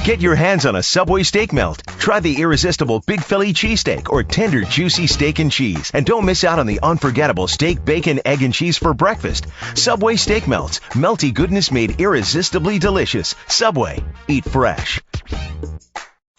Get your hands on a Subway steak melt. Try the irresistible Big Philly cheesesteak or tender, juicy steak and cheese. And don't miss out on the unforgettable steak, bacon, egg, and cheese for breakfast. Subway steak melts. Melty goodness made irresistibly delicious. Subway. Eat fresh.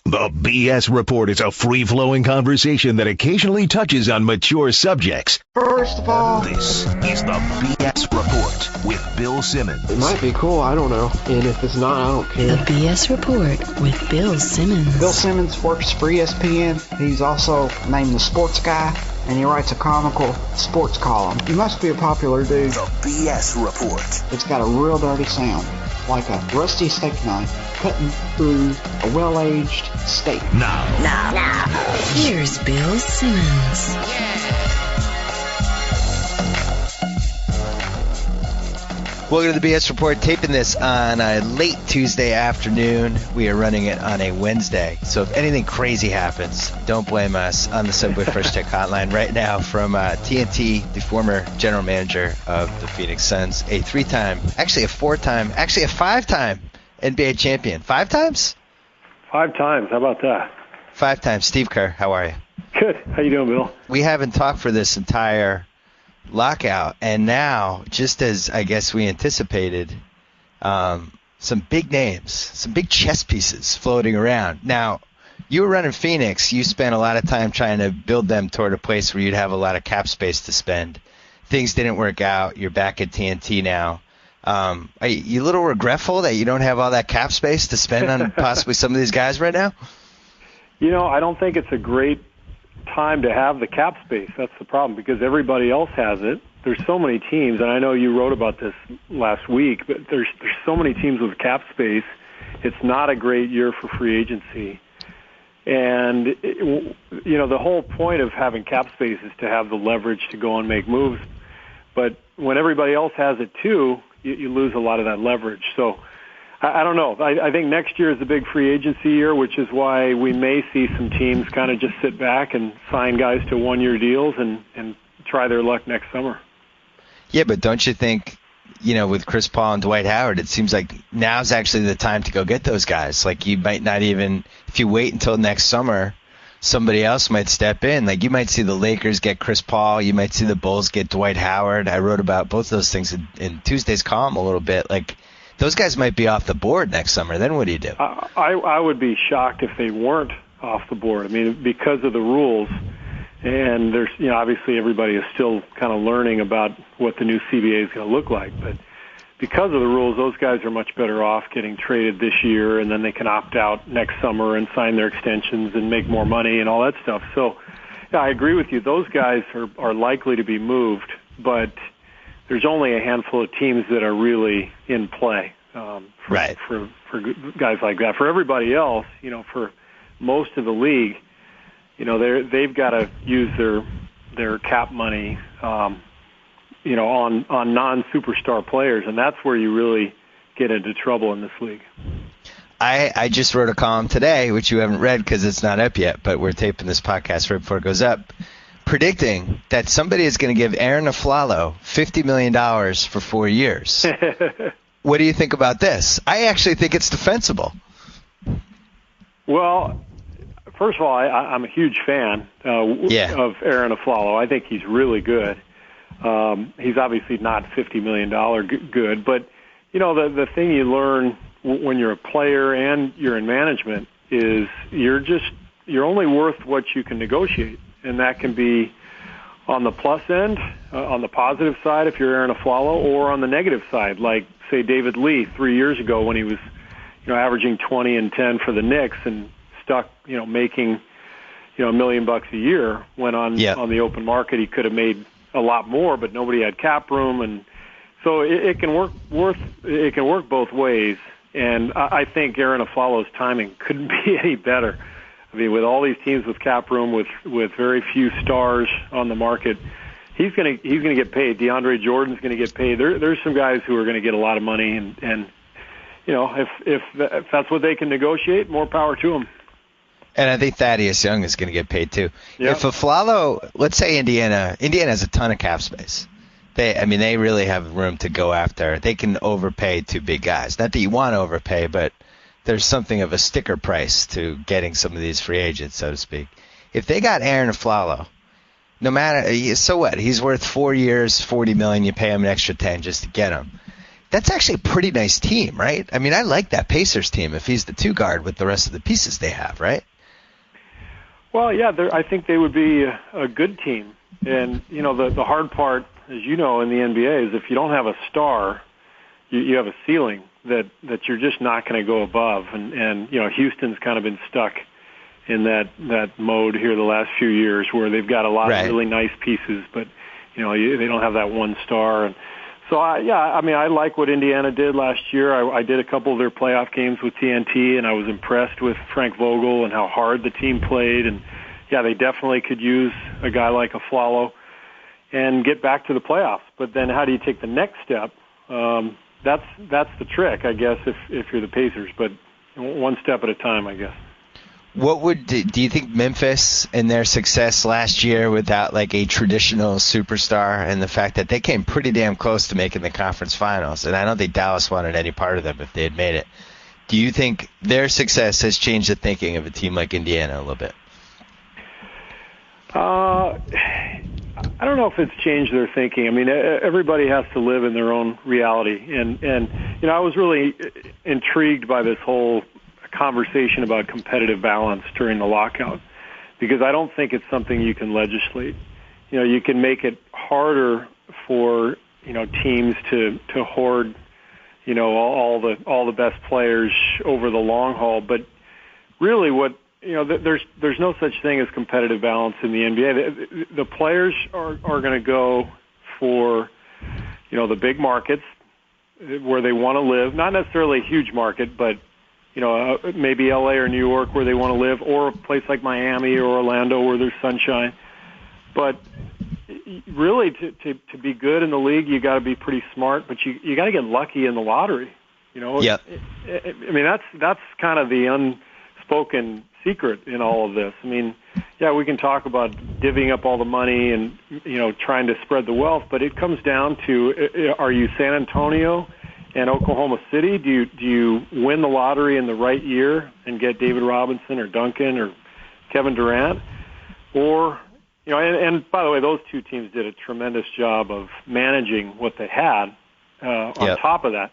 The BS Report is a free-flowing conversation that occasionally touches on mature subjects. First of all, This is the BS Report with Bill Simmons. it might be cool, I don't know. And if it's not, I don't The care. BS Report with Bill Simmons. Bill Simmons works for ESPN. He's also named the Sports Guy, and he writes a comical sports column. He must be a popular dude. The BS Report. It's got a real dirty sound, like a rusty steak knife cutting through a well-aged steak. Now, Here's Bill Simmons. Welcome to the BS Report, taping this on a late Tuesday afternoon. We are running it on a Wednesday. So if anything crazy happens, don't blame us. On the Subway Fresh Tech Hotline right now from TNT, the former general manager of the Phoenix Suns, a three-time, actually a four-time, actually a five-time NBA champion. Five times? 5 times. How about that? 5 times. Steve Kerr, how are you? Good. How you doing, Bill? We haven't talked for this entire lockout, and now, just as I guess we anticipated, some big names, some big chess pieces floating around. Now, you were running Phoenix. You spent a lot of time trying to build them toward a place where you'd have a lot of cap space to spend. Things didn't work out. You're back at TNT now. Are you a little regretful that you don't have all that cap space to spend on possibly some of these guys right now? You know, I don't think it's a great time to have the cap space. That's the problem, because everybody else has it. There's so many teams, and I know you wrote about this last week, but there's so many teams with cap space. It's not a great year for free agency. And, you know, the whole point of having cap space is to have the leverage to go and make moves. But when everybody else has it too, you lose a lot of that leverage. So I don't know. I think next year is a big free agency year, which is why we may see some teams kind of just sit back and sign guys to one-year deals and try their luck next summer. Yeah, but don't you think, you know, with Chris Paul and Dwight Howard, it seems like now's actually the time to go get those guys. Like, you might not even, if you wait until next summer, somebody else might step in. Like, you might see the Lakers get Chris Paul. You might see the Bulls get Dwight Howard. I wrote about both those things in Tuesday's column a little bit. Like, those guys might be off the board next summer. Then what do you do? I would be shocked if they weren't off the board. I mean, because of the rules, and there's, you know, obviously everybody is still kind of learning about what the new CBA is going to look like. But because of the rules, those guys are much better off getting traded this year, and then they can opt out next summer and sign their extensions and make more money and all that stuff. So, yeah, I agree with you. Those guys are likely to be moved, but there's only a handful of teams that are really in play for guys like that. For everybody else, you know, for most of the league, you know, they've got to use their cap money, you know, on non-superstar players, and that's where you really get into trouble in this league. I just wrote a column today, which you haven't read because it's not up yet, but we're taping this podcast right before it goes up, predicting that somebody is going to give Aaron Aflalo $50 million for 4 years. What do you think about this? I actually think it's defensible. Well, first of all, I'm a huge fan of Aaron Aflalo. I think he's really good. He's obviously not $50 million good, but, you know, the thing you learn when you're a player and you're in management is you're only worth what you can negotiate. And that can be on the plus end, on the positive side if you're Aaron Aflalo, or on the negative side, like, say, David Lee 3 years ago when he was, you know, averaging 20 and 10 for the Knicks and stuck, you know, making, you know, $1 million a year, when on the open market he could have made a lot more, but nobody had cap room, and so it can work both ways. And I think Aaron Aflalo's timing couldn't be any better. I mean, with all these teams with cap room, with very few stars on the market, he's gonna get paid. DeAndre Jordan's gonna get paid. There's some guys who are gonna get a lot of money, and you know, if that's what they can negotiate, more power to them. And I think Thaddeus Young is going to get paid too. Yep. If Aflalo, let's say Indiana has a ton of cap space. They really have room to go after. They can overpay two big guys. Not that you want to overpay, but there's something of a sticker price to getting some of these free agents, so to speak. If they got Aaron Aflalo, no matter, so what? He's worth 4 years, $40 million. You pay him an extra 10 just to get him. That's actually a pretty nice team, right? I mean, I like that Pacers team if he's the 2 guard with the rest of the pieces they have, right? Well, yeah, I think they would be a good team. And, the hard part, as you know, in the NBA is if you don't have a star, you have a ceiling that you're just not going to go above. And Houston's kind of been stuck in that mode here the last few years where they've got a lot of really nice pieces, but they don't have that one star. And so I like what Indiana did last year. I did a couple of their playoff games with TNT, and I was impressed with Frank Vogel and how hard the team played. And they definitely could use a guy like Aflalo and get back to the playoffs. But then how do you take the next step? That's the trick, I guess, if you're the Pacers. But one step at a time, I guess. Do you think Memphis and their success last year without like a traditional superstar and the fact that they came pretty damn close to making the conference finals, and I don't think Dallas wanted any part of them if they had made it. Do you think their success has changed the thinking of a team like Indiana a little bit? I don't know if it's changed their thinking. I mean, everybody has to live in their own reality, and I was really intrigued by this whole conversation about competitive balance during the lockout, because I don't think it's something you can legislate. You can make it harder for teams to hoard all the best players over the long haul, but really there's no such thing as competitive balance in the NBA. The players are going to go for the big markets where they want to live, not necessarily a huge market, but maybe LA or New York where they want to live, or a place like Miami or Orlando where there's sunshine. But really, to be good in the league, you got to be pretty smart, but you got to get lucky in the lottery. Yep. I mean, that's kind of the unspoken secret in all of this. I mean, we can talk about divvying up all the money and trying to spread the wealth, but it comes down to: are you San Antonio and Oklahoma City? Do you win the lottery in the right year and get David Robinson or Duncan or Kevin Durant? Or, and by the way, those two teams did a tremendous job of managing what they had on top of that.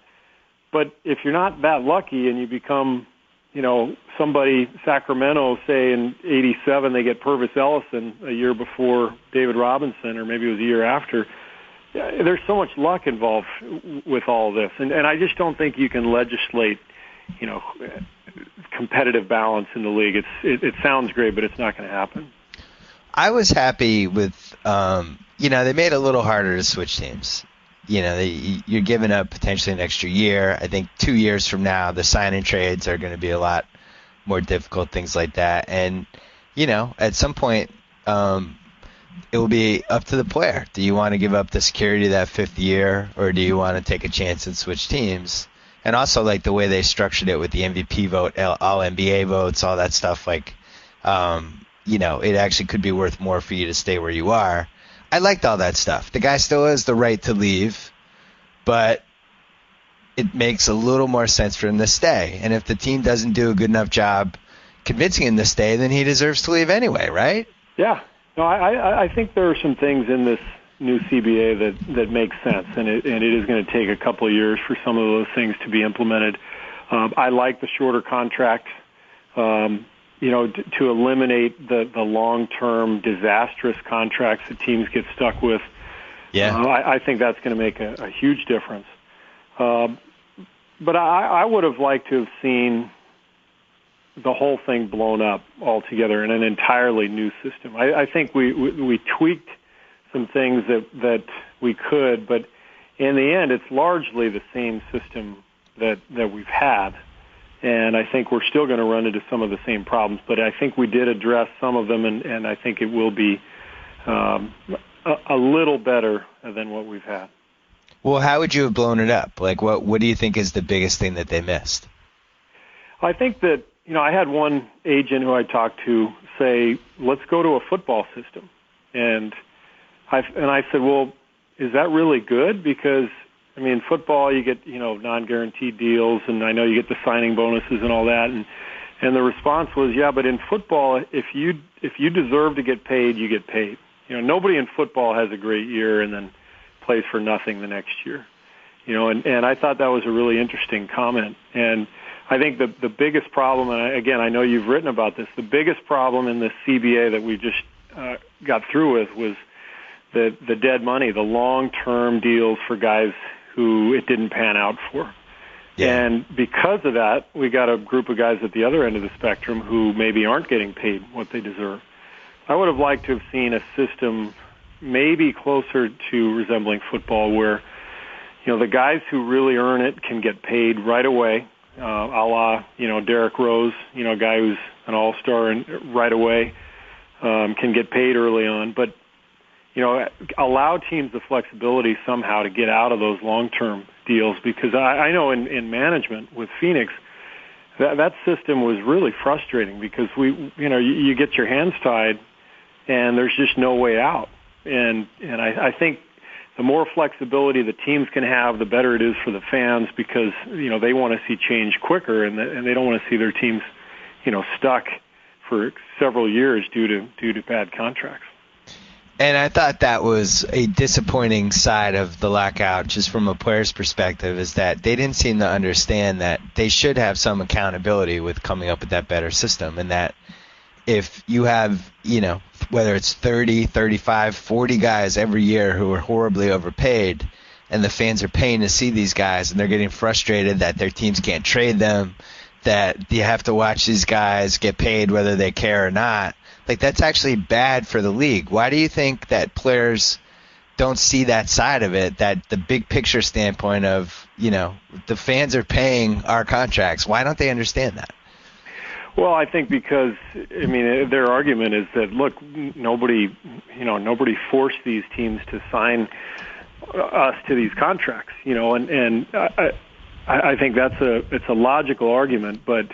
But if you're not that lucky and you become, somebody, Sacramento, say in '87, they get Purvis Ellison a year before David Robinson, or maybe it was a year after. There's so much luck involved with all this, and I just don't think you can legislate, competitive balance in the league. It sounds great, but it's not going to happen. I was happy with, they made it a little harder to switch teams. You're giving up potentially an extra year. I think 2 years from now, the sign-in trades are going to be a lot more difficult, things like that. And, at some point, it will be up to the player. Do you want to give up the security of that 5th year, or do you want to take a chance and switch teams? And also, like, the way they structured it with the MVP vote, all NBA votes, all that stuff, like, it actually could be worth more for you to stay where you are. I liked all that stuff. The guy still has the right to leave, but it makes a little more sense for him to stay. And if the team doesn't do a good enough job convincing him to stay, then he deserves to leave anyway, right? Yeah. No, I think there are some things in this new CBA that make sense, and it is going to take a couple of years for some of those things to be implemented. I like the shorter contract, to eliminate the long-term disastrous contracts that teams get stuck with. Yeah, I think that's going to make a huge difference. But I would have liked to have seen the whole thing blown up altogether in an entirely new system. I think we tweaked some things that we could, but in the end, it's largely the same system that we've had. And I think we're still going to run into some of the same problems, but I think we did address some of them, and I think it will be a little better than what we've had. Well, how would you have blown it up? Like, what do you think is the biggest thing that they missed? I think that, I had one agent who I talked to say, let's go to a football system. And I said, well, is that really good? Because, I mean, football, you get, non-guaranteed deals, and I know you get the signing bonuses and all that. And the response was, yeah, but in football, if you deserve to get paid, you get paid. Nobody in football has a great year and then plays for nothing the next year. And I thought that was a really interesting comment. And I think the biggest problem, and again, I know you've written about this, the biggest problem in the CBA that we just got through with was the dead money, the long-term deals for guys who it didn't pan out for. Yeah. And because of that, we got a group of guys at the other end of the spectrum who maybe aren't getting paid what they deserve. I would have liked to have seen a system maybe closer to resembling football where, the guys who really earn it can get paid right away, a la, Derrick Rose, a guy who's an all-star and right away can get paid early on. But, allow teams the flexibility somehow to get out of those long-term deals, because I know in management with Phoenix, that system was really frustrating because you get your hands tied and there's just no way out. And I think the more flexibility the teams can have, the better it is for the fans, because, they want to see change quicker and they don't want to see their teams, stuck for several years due to bad contracts. And I thought that was a disappointing side of the lockout, just from a player's perspective, is that they didn't seem to understand that they should have some accountability with coming up with that better system, and that if you have, whether it's 30, 35, 40 guys every year who are horribly overpaid, and the fans are paying to see these guys, and they're getting frustrated that their teams can't trade them, that you have to watch these guys get paid whether they care or not, that's actually bad for the league. Why do you think that players don't see that side of it, that the big picture standpoint of, the fans are paying our contracts? Why don't they understand that? Well, I think because, their argument is that, look, nobody forced these teams to sign us to these contracts, and I think it's a logical argument, but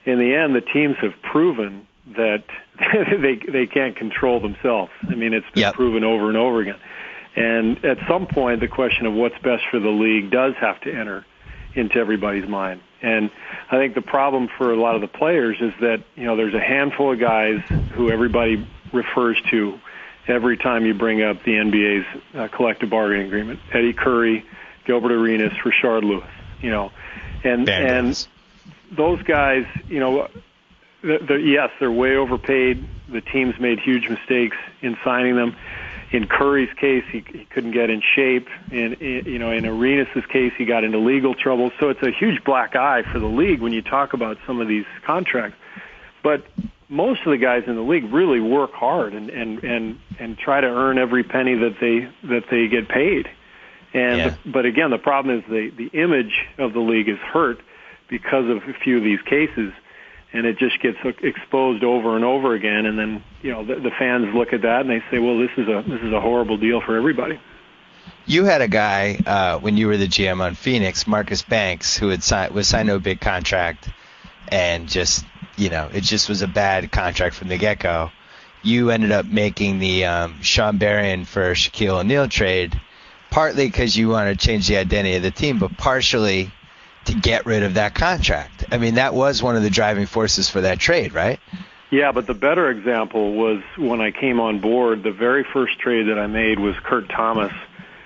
in the end, the teams have proven that they can't control themselves. It's been proven over and over again. And at some point, the question of what's best for the league does have to enter into everybody's mind. And I think the problem for a lot of the players is that, there's a handful of guys who everybody refers to every time you bring up the NBA's collective bargaining agreement. Eddie Curry, Gilbert Arenas, Rashard Lewis, and those guys, yes, they're way overpaid. The teams made huge mistakes in signing them. In Curry's case, he couldn't get in shape. In Arenas' case, he got into legal trouble. So it's a huge black eye for the league when you talk about some of these contracts. But most of the guys in the league really work hard and try to earn every penny that they get paid. But again, the problem is the image of the league is hurt because of a few of these cases. And it just gets exposed over and over again, and then the fans look at that and they say, "Well, this is a horrible deal for everybody." You had a guy when you were the GM on Phoenix, Marcus Banks, who was signed to a big contract, and just it just was a bad contract from the get-go. You ended up making the Sean Berrien for Shaquille O'Neal trade, partly because you wanted to change the identity of the team, but partially to get rid of that contract. That was one of the driving forces for that trade, right? Yeah, but the better example was when I came on board, the very first trade that I made was Kurt Thomas.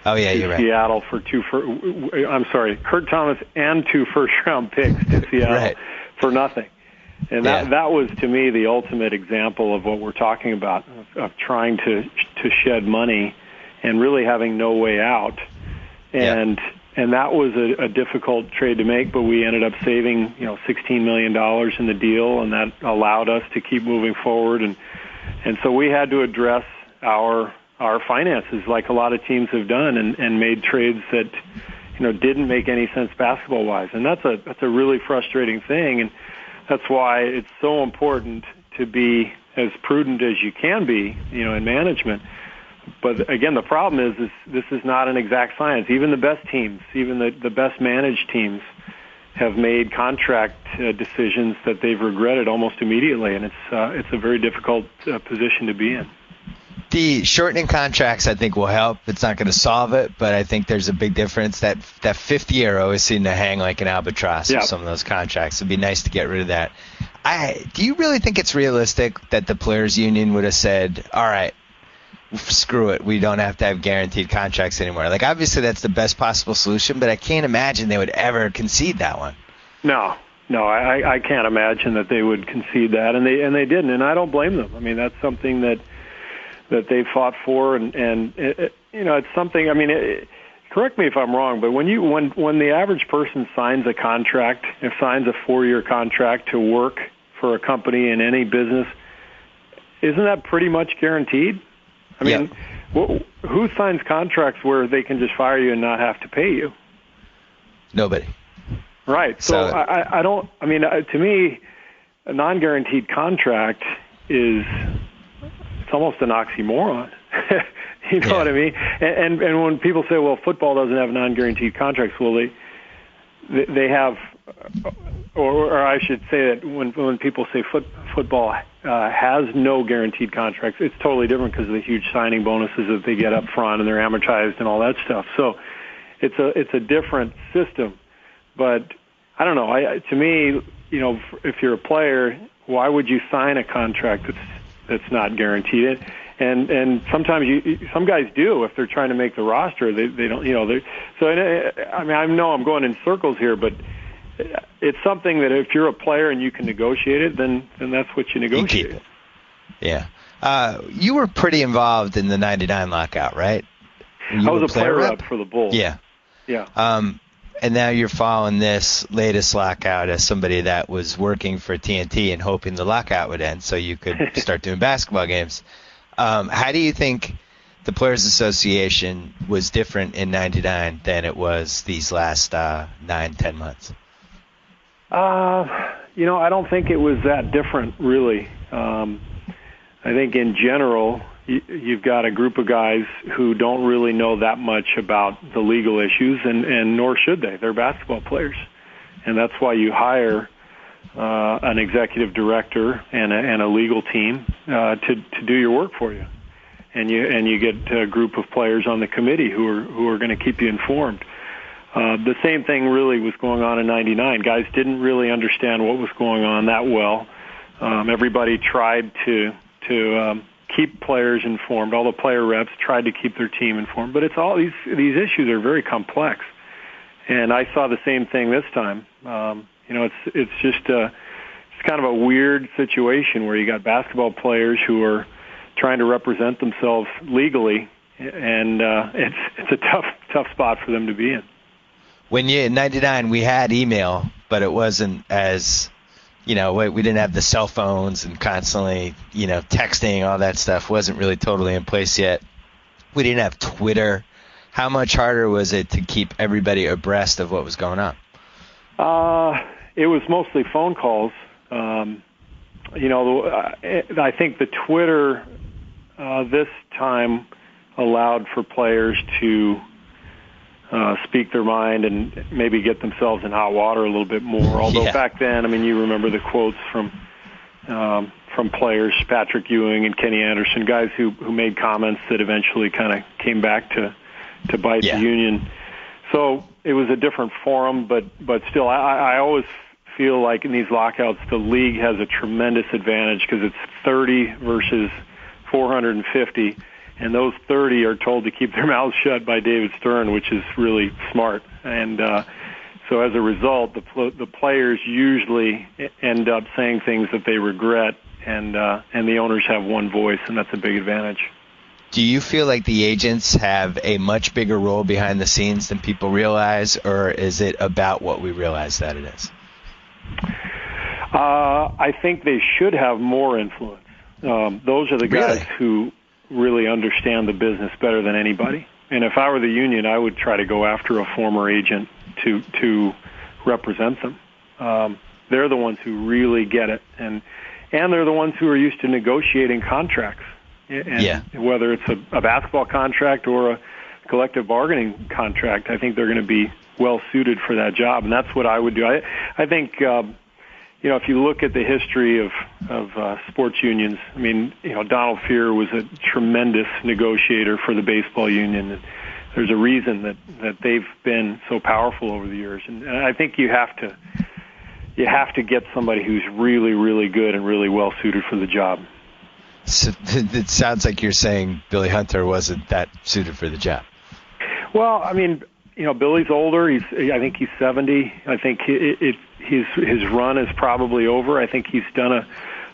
Oh, yeah, you're right. Seattle for Kurt Thomas and 2 first-round picks to Seattle for nothing. And that was, to me, the ultimate example of what we're talking about, of trying to shed money and really having no way out. And that was a difficult trade to make, but we ended up saving, $16 million in the deal, and that allowed us to keep moving forward. And so we had to address our finances, like a lot of teams have done, and made trades that, didn't make any sense basketball-wise. And that's a really frustrating thing, and that's why it's so important to be as prudent as you can be, in management. But again, the problem is this is not an exact science. Even the best teams, even the best managed teams, have made contract decisions that they've regretted almost immediately, and it's a very difficult position to be in. The shortening contracts, I think, will help. It's not going to solve it, but I think there's a big difference. That fifth year always seemed to hang like an albatross with some of those contracts. It'd be nice to get rid of that. Do you really think it's realistic that the players' union would have said, all right, screw it, we don't have to have guaranteed contracts anymore? Like, obviously that's the best possible solution, but I can't imagine they would ever concede that one. No, I can't imagine that they would concede that, and they didn't, and I don't blame them. I mean, that's something that they fought for, and it's something. I mean, correct me if I'm wrong, but when the average person signs a contract, signs a 4-year contract to work for a company in any business, isn't that pretty much guaranteed? I mean, who signs contracts where they can just fire you and not have to pay you? Nobody. Right. So I don't. I mean, to me, a non-guaranteed contract is. It's almost an oxymoron. You know what I mean? And when people say, well, football doesn't have non-guaranteed contracts, well, they have, or I should say that when people say football has no guaranteed contracts, it's totally different because of the huge signing bonuses that they get up front and they're amortized and all that stuff. So it's a different system. But I don't know. To me, if you're a player, why would you sign a contract that's not guaranteed? And sometimes some guys do if they're trying to make the roster. They don't. So I mean, I know I'm going in circles here, but it's something that if you're a player and you can negotiate it, then that's what you negotiate. You keep it. Yeah. You were pretty involved in the '99 lockout, right? I was a player rep for the Bulls. Yeah. Yeah. And now you're following this latest lockout as somebody that was working for TNT and hoping the lockout would end so you could start doing basketball games. How do you think the Players Association was different in '99 than it was these last 9-10 months? I don't think it was that different, really. I think in general, you've got a group of guys who don't really know that much about the legal issues, and nor should they. They're basketball players. And that's why you hire an executive director and a legal team to do your work for you. And you get a group of players on the committee who are going to keep you informed. The same thing really was going on in '99. Guys didn't really understand what was going on that well. Everybody tried to keep players informed. All the player reps tried to keep their team informed. But it's all these issues are very complex. And I saw the same thing this time. It's just it's kind of a weird situation where you got basketball players who are trying to represent themselves legally, and it's a tough spot for them to be in. In '99, we had email, but it wasn't as, we didn't have the cell phones and constantly, texting, all that stuff wasn't really totally in place yet. We didn't have Twitter. How much harder was it to keep everybody abreast of what was going on? It was mostly phone calls. I think the Twitter this time allowed for players to speak their mind and maybe get themselves in hot water a little bit more. Although back then, I mean, you remember the quotes from players, Patrick Ewing and Kenny Anderson, guys who made comments that eventually kind of came back to bite the union. So it was a different forum, but still, I always feel like in these lockouts, the league has a tremendous advantage because it's 30 versus 450. And those 30 are told to keep their mouths shut by David Stern, which is really smart. And so as a result, the players usually end up saying things that they regret, and the owners have one voice, and that's a big advantage. Do you feel like the agents have a much bigger role behind the scenes than people realize, or is it about what we realize that it is? I think they should have more influence. Those are the guys who really understand the business better than anybody. And if I were the union, I would try to go after a former agent to represent them. They're the ones who really get it, and they're the ones who are used to negotiating contracts. And whether it's a basketball contract or a collective bargaining contract, I think they're going to be well suited for that job, and that's what I would do. I think if you look at the history of sports unions, I mean, Donald Fear was a tremendous negotiator for the baseball union. And there's a reason that they've been so powerful over the years. And I think you have to get somebody who's really, really good and really well suited for the job. So it sounds like you're saying Billy Hunter wasn't that suited for the job. Well, I mean, Billy's older. I think he's 70. I think his run is probably over. I think he's done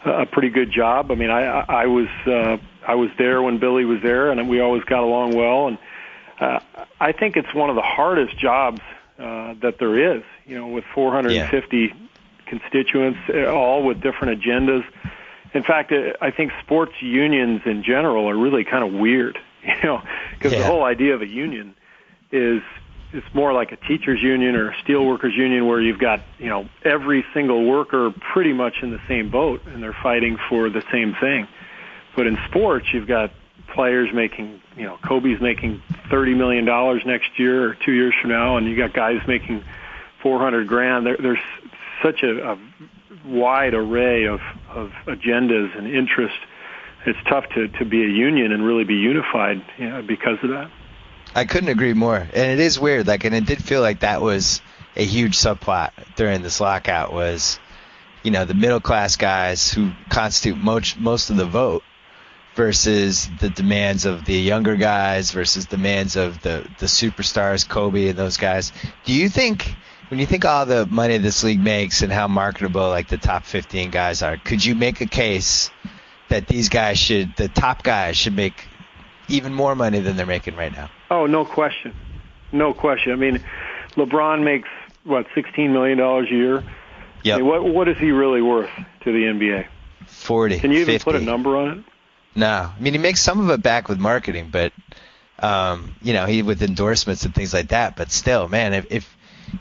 a pretty good job. I mean, I was there when Billy was there, and we always got along well. And I think it's one of the hardest jobs that there is. With 450 constituents, all with different agendas. In fact, I think sports unions in general are really kind of weird. Because the whole idea of a union is it's more like a teachers union or a steelworkers union where you've got, every single worker pretty much in the same boat and they're fighting for the same thing. But in sports, you've got players making, Kobe's making $30 million next year or 2 years from now, and you got guys making $400,000. There's such a wide array of agendas and interests. It's tough to be a union and really be unified because of that. I couldn't agree more. And it is weird. And it did feel like that was a huge subplot during this lockout was, the middle class guys who constitute most of the vote versus the demands of the younger guys versus demands of the superstars, Kobe and those guys. Do you think, when you think all the money this league makes and how marketable the top 15 guys are, could you make a case that the top guys should make even more money than they're making right now? Oh, no question. No question. I mean, LeBron makes, $16 million a year? Yep. I mean, what is he really worth to the NBA? 40, Can you even 50. put a number on it? No. I mean, he makes some of it back with marketing, but, he with endorsements and things like that. But still, man,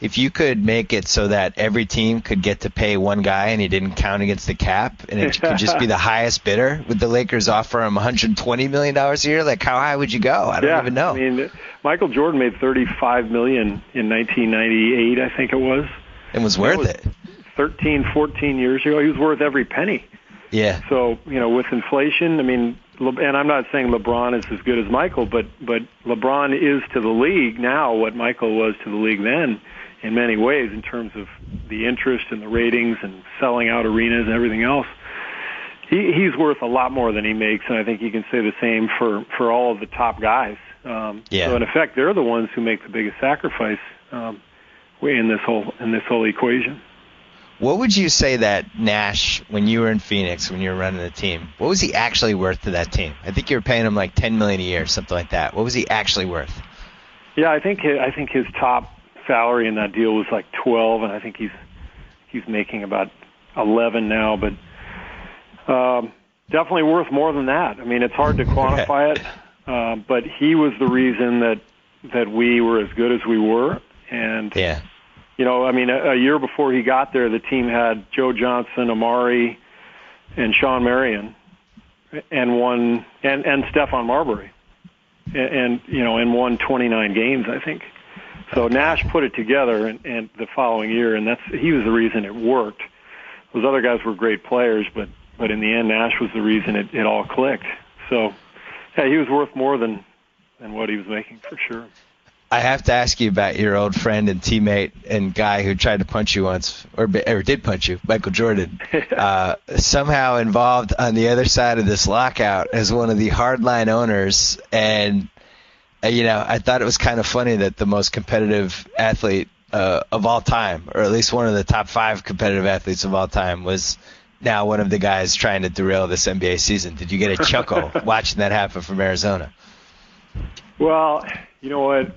if you could make it so that every team could get to pay one guy and he didn't count against the cap and it could just be the highest bidder, would the Lakers offer him $120 million a year? How high would you go? I don't even know. I mean, Michael Jordan made $35 million in 1998, I think it was. And was worth it. 13, 14 years ago. He was worth every penny. Yeah. So, with inflation, I mean, and I'm not saying LeBron is as good as Michael, but LeBron is to the league now what Michael was to the league then in many ways in terms of the interest and the ratings and selling out arenas and everything else. He's worth a lot more than he makes, and I think you can say the same for all of the top guys. So in effect, they're the ones who make the biggest sacrifice in this whole equation. What would you say that Nash, when you were in Phoenix, when you were running the team, what was he actually worth to that team? I think you were paying him $10 million a year, something like that. What was he actually worth? Yeah, I think his top salary in that deal was 12, and I think he's making about 11 now, but definitely worth more than that. I mean, it's hard to quantify it, but he was the reason that we were as good as we were, and I mean, a year before he got there, the team had Joe Johnson, Amari, and Sean Marion, and Stephon Marbury, and won 29 games, I think. So Nash put it together and the following year, and he was the reason it worked. Those other guys were great players, but in the end, Nash was the reason it all clicked. So, he was worth more than what he was making for sure. I have to ask you about your old friend and teammate and guy who tried to punch you once, or did punch you, Michael Jordan, somehow involved on the other side of this lockout as one of the hardline owners. And, I thought it was kind of funny that the most competitive athlete of all time, or at least one of the top 5 competitive athletes of all time, was now one of the guys trying to derail this NBA season. Did you get a chuckle watching that happen from Arizona? Well, you know what?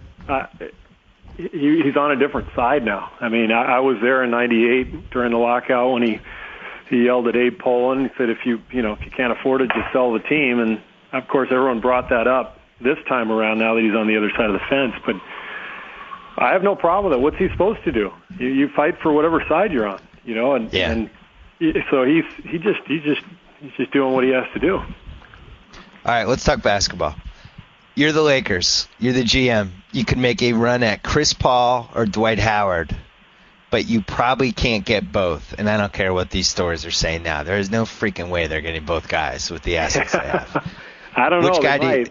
He's on a different side now. I mean, I was there in '98 during the lockout when he yelled at Abe Pollin. He said, if you can't afford it, just sell the team. And of course, everyone brought that up this time around now that he's on the other side of the fence. But I have no problem with it. What's he supposed to do? You fight for whatever side you're on, and so he's just doing what he has to do. All right, let's talk basketball. You're the Lakers. You're the GM. You could make a run at Chris Paul or Dwight Howard. but you probably can't get both. And I don't care what these stores are saying now. There is no freaking way they're getting both guys with the assets they have. I don't know. Which guy do you...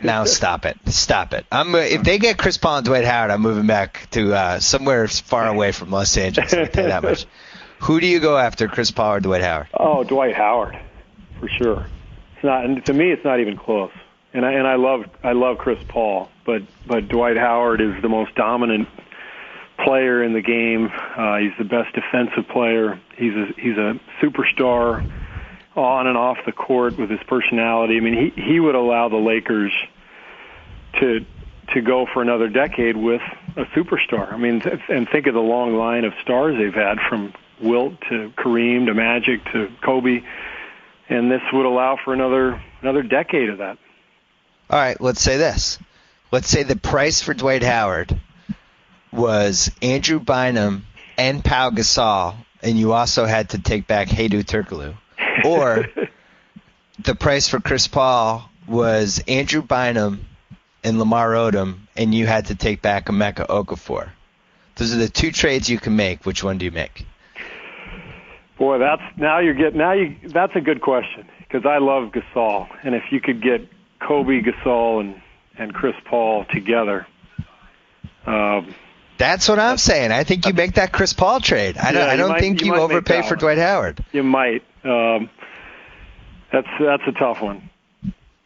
Now stop it. If they get Chris Paul and Dwight Howard, I'm moving back to somewhere far away from Los Angeles. I can tell you that much. Who do you go after, Chris Paul or Dwight Howard? Oh, Dwight Howard, for sure. It's not, and to me, it's not even close. And I love Chris Paul, but Dwight Howard is the most dominant player in the game. He's the best defensive player. He's a superstar on and off the court with his personality. I mean, he would allow the Lakers to go for another decade with a superstar. I mean, and think of the long line of stars they've had, from Wilt to Kareem to Magic to Kobe, and this would allow for another decade of that. All right, let's say this. Let's say the price for Dwight Howard was Andrew Bynum and Pau Gasol, and you also had to take back Hedo Turkoglu. Or the price for Chris Paul was Andrew Bynum and Lamar Odom, and you had to take back Emeka Okafor. Those are the two trades you can make. Which one do you make? Boy, that's a good question, because I love Gasol, and if you could get Kobe, Gasol, and Chris Paul together. That's what I'm saying. I think you make that Chris Paul trade. I don't think you overpay for Dwight Howard. You might. That's a tough one,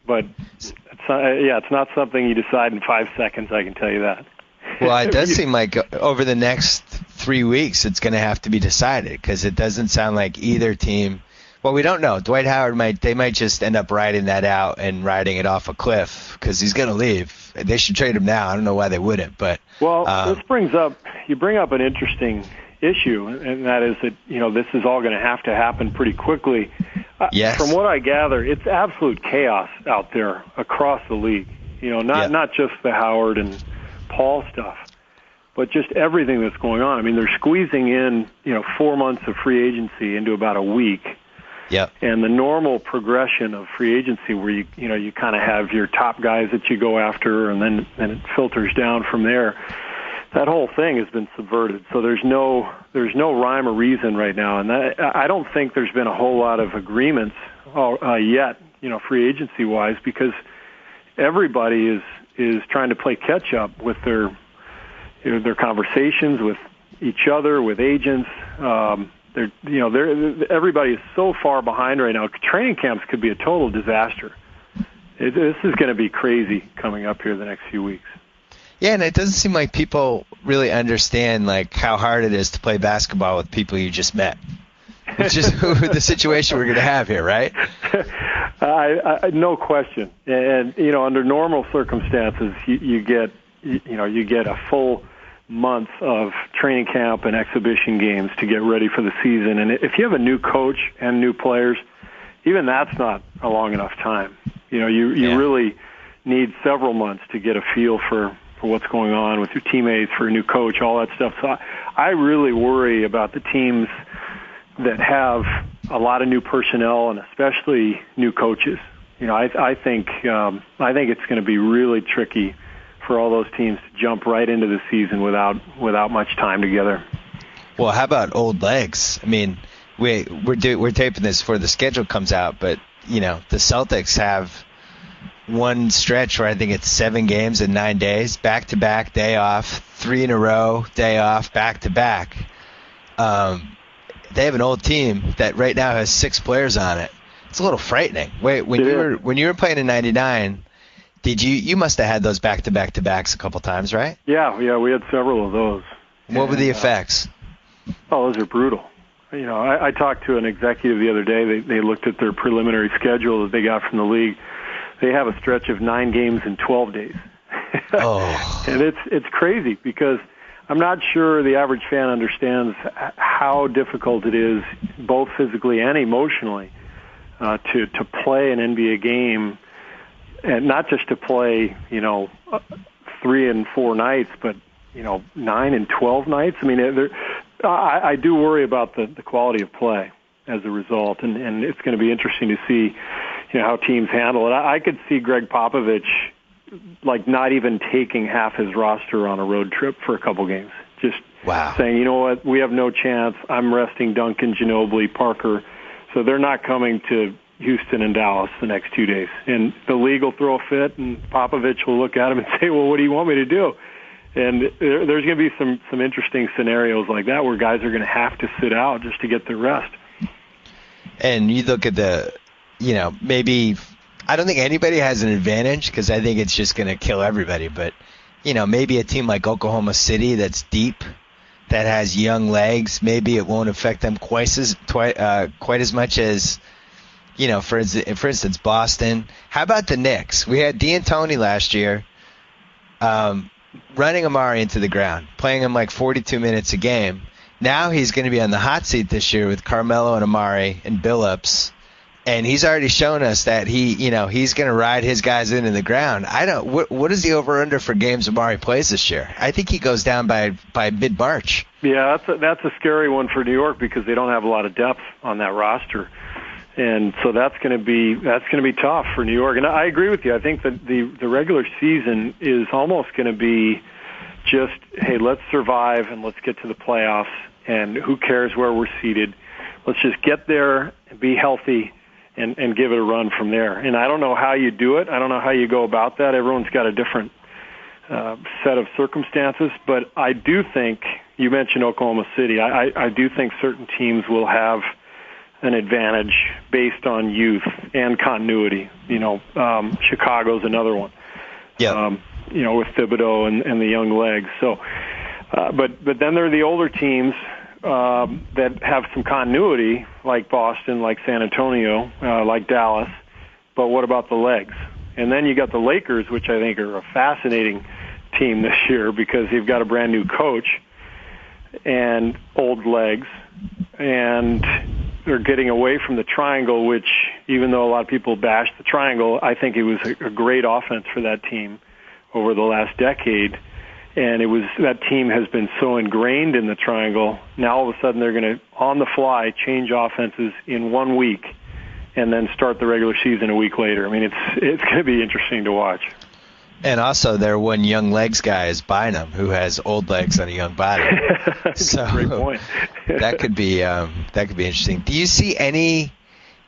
but it's not something you decide in 5 seconds. I can tell you that. Well, it does seem like over the next 3 weeks it's going to have to be decided, because it doesn't sound like either team. Well, we don't know. Dwight Howard might just end up riding that out and riding it off a cliff, because he's going to leave. They should trade him now. I don't know why they wouldn't, but this you bring up an interesting issue, and that is that this is all going to happen pretty quickly. Yes. From what I gather, it's absolute chaos out there across the league. Not just the Howard and Paul stuff, but just everything that's going on. I mean, they're squeezing in 4 months of free agency into about a week. Yep. And the normal progression of free agency, where you kind of have your top guys that you go after, and then it filters down from there. That whole thing has been subverted. So there's no rhyme or reason right now, and I don't think there's been a whole lot of agreements yet, free agency wise, because everybody is trying to play catch up with their conversations with each other, with agents. Everybody is so far behind right now. Training camps could be a total disaster. This is going to be crazy coming up here the next few weeks. Yeah, and it doesn't seem like people really understand how hard it is to play basketball with people you just met. Which is the situation we're going to have here, right? No question. And under normal circumstances, you get a full month of training camp and exhibition games to get ready for the season. And if you have a new coach and new players, even that's not a long enough time. You really need several months to get a feel for what's going on with your teammates, for a new coach, all that stuff. So I really worry about the teams that have a lot of new personnel and especially new coaches. I think it's going to be really tricky for all those teams to jump right into the season without much time together. Well, how about old legs? I mean, we're taping this before the schedule comes out, but the Celtics have one stretch where I think it's 7 games in 9 days, back-to-back, day off, 3 in a row, day off, back-to-back. They have an old team that right now has 6 players on it. It's a little frightening. Wait, when you were playing in '99, you must have had those back-to-back-to-backs a couple times, right? Yeah, we had several of those. What were the effects? Those are brutal. I talked to an executive the other day. They looked at their preliminary schedule that they got from the league. They have a stretch of 9 games in 12 days. Oh. And it's crazy, because I'm not sure the average fan understands how difficult it is, both physically and emotionally, to play an NBA game, and not just to play 3 and 4 nights, but 9 and 12 nights. I mean, I do worry about the quality of play as a result, and it's going to be interesting to see how teams handle it. I could see Greg Popovich not even taking half his roster on a road trip for a couple games, just wow. saying, you know what, we have no chance. I'm resting Duncan, Ginobili, Parker. So they're not coming to Houston and Dallas the next 2 days. And the league will throw a fit, and Popovich will look at him and say, well, what do you want me to do? And there's going to be some interesting scenarios like that where guys are going to have to sit out just to get their rest. And you look at maybe I don't think anybody has an advantage because I think it's just going to kill everybody. But, maybe a team like Oklahoma City that's deep, that has young legs, maybe it won't affect them quite as much as, for instance, Boston. How about the Knicks? We had D'Antoni last year running Amari into the ground, playing him like 42 minutes a game. Now he's going to be on the hot seat this year with Carmelo and Amari and Billups, and he's already shown us that he's going to ride his guys into the ground. What is the over/under for games Amari plays this year? I think he goes down by mid-March. Yeah, that's a scary one for New York because they don't have a lot of depth on that roster, and so that's going to be tough for New York. And I agree with you. I think that the regular season is almost going to be just, hey, let's survive and let's get to the playoffs. And who cares where we're seated? Let's just get there and be healthy and give it a run from there. And I don't know how you do it. I don't know how you go about that. Everyone's got a different set of circumstances. But I do think, you mentioned Oklahoma City, I do think certain teams will have an advantage based on youth and continuity. Chicago's another one. Yeah. With Thibodeau and the young legs. So, but then there are the older teams that have some continuity, like Boston, like San Antonio, like Dallas. But what about the legs? And then you got the Lakers, which I think are a fascinating team this year because they've got a brand new coach and old legs, and they're getting away from the triangle, which even though a lot of people bash the triangle, I think it was a great offense for that team over the last decade. And that team has been so ingrained in the triangle. Now all of a sudden they're going to, on the fly, change offenses in 1 week and then start the regular season a week later. I mean, it's going to be interesting to watch. And also their one young legs guy is Bynum, who has old legs on a young body. So great point. that could be interesting. Do you see any?